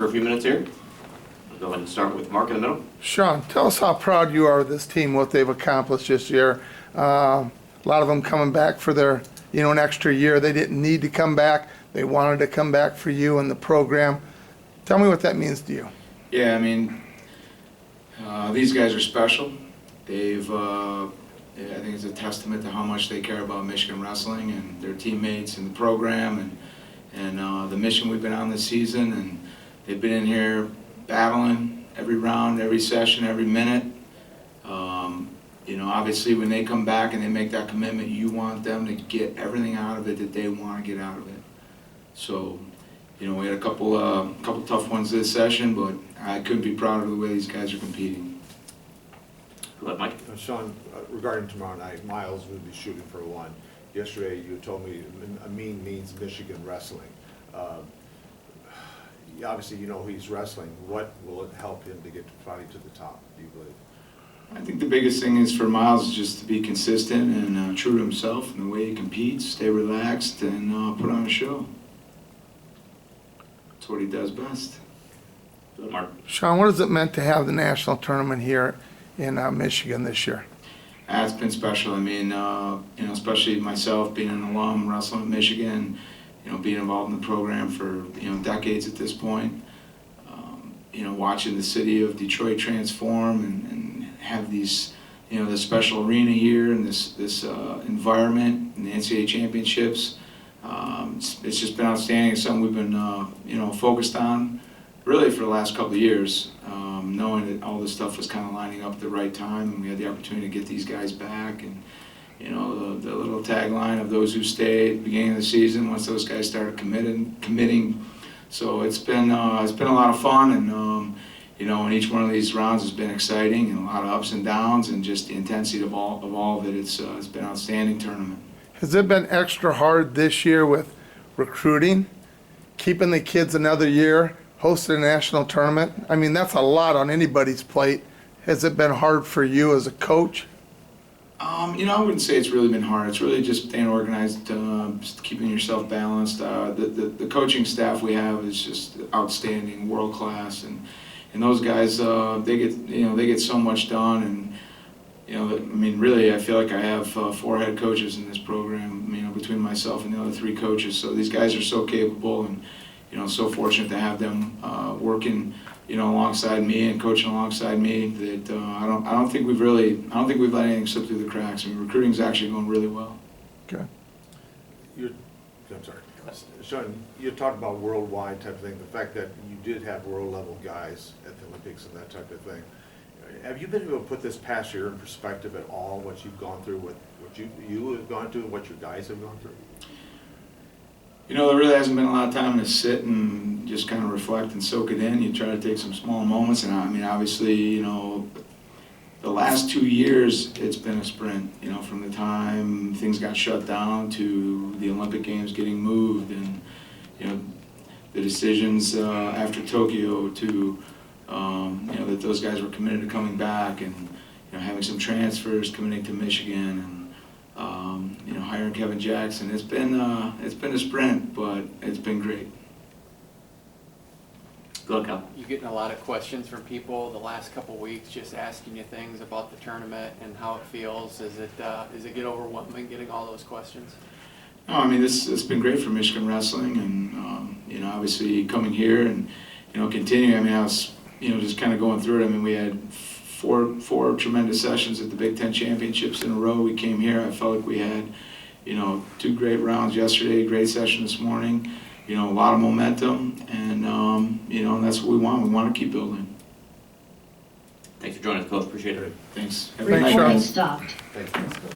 For a few minutes here. We'll go ahead and start with Mark in the middle. Sean, tell us how proud you are of this team, what they've accomplished this year. A lot of them coming back for their, an extra year. They didn't need to come back. They wanted to come back for you and the program. Tell me what that means to you. Yeah, I mean, these guys are special. I think it's a testament to how much they care about Michigan wrestling and their teammates and the program and the mission we've been on this season. And they've been in here battling every round, every session, every minute. Obviously when they come back and they make that commitment, you want them to get everything out of it that they want to get out of it. So, we had a couple tough ones this session, but I couldn't be prouder of the way these guys are competing. Go ahead, Mike. Sean, regarding tomorrow night, Miles will be shooting for one. Yesterday you told me Amin means Michigan wrestling. Obviously you know he's wrestling. What will it help him to get finally to the top, do you believe? I think the biggest thing is for Miles is just to be consistent and true to himself in the way he competes, stay relaxed, and put on a show. That's what he does best. Go ahead, Mark. Sean, what has it meant to have the national tournament here in Michigan this year? It's been special. I mean, especially myself being an alum, wrestling at Michigan, being involved in the program for, decades at this point. Watching the city of Detroit transform and have these, this special arena here and this environment and the NCAA championships. It's just been outstanding. It's something we've been, focused on really for the last couple of years, knowing that all this stuff was kind of lining up at the right time, and we had the opportunity to get these guys back. And the little tagline of those who stay at the beginning of the season, once those guys started committing. So it's been a lot of fun, and and each one of these rounds has been exciting and a lot of ups and downs, and just the intensity of all of it. It's been an outstanding tournament. Has it been extra hard this year with recruiting, keeping the kids another year, hosting a national tournament? I mean, that's a lot on anybody's plate. Has it been hard for you as a coach? I wouldn't say it's really been hard. It's really just staying organized, just keeping yourself balanced. The coaching staff we have is just outstanding, world class, and those guys they get so much done. And really, I feel like I have 4 head coaches in this program. Between myself and the other 3 coaches. So these guys are so capable, and so fortunate to have them working, alongside me and coaching alongside me. That I don't think we've let anything slip through the cracks. Recruiting's actually going really well. Okay. I'm sorry. Sean, you talked about worldwide type of thing, the fact that you did have world level guys at the Olympics and that type of thing. Have you been able to put this past year in perspective at all, what you've gone through, what you have gone through, and what your guys have gone through? There really hasn't been a lot of time to sit and just kind of reflect and soak it in. You try to take some small moments, and obviously, the last 2 years, it's been a sprint, from the time things got shut down to the Olympic Games getting moved, and, the decisions after Tokyo to, that those guys were committed to coming back, and, having some transfers, committing to Michigan, and, hiring Kevin Jackson. It's been a sprint, but it's been great. Go ahead, Cal. You're getting a lot of questions from people the last couple of weeks, just asking you things about the tournament and how it feels. Is it get overwhelming getting all those questions? No, it's been great for Michigan wrestling, and obviously coming here and continuing. I was just kind of going through it. We had four tremendous sessions at the Big Ten Championships in a row. We came here. I felt like we had 2 great rounds yesterday, great session this morning. A lot of momentum, and that's what we want. We want to keep building. Thanks for joining us, Coach. Appreciate it. Thanks. Thanks, Sean. Stopped. Thank you.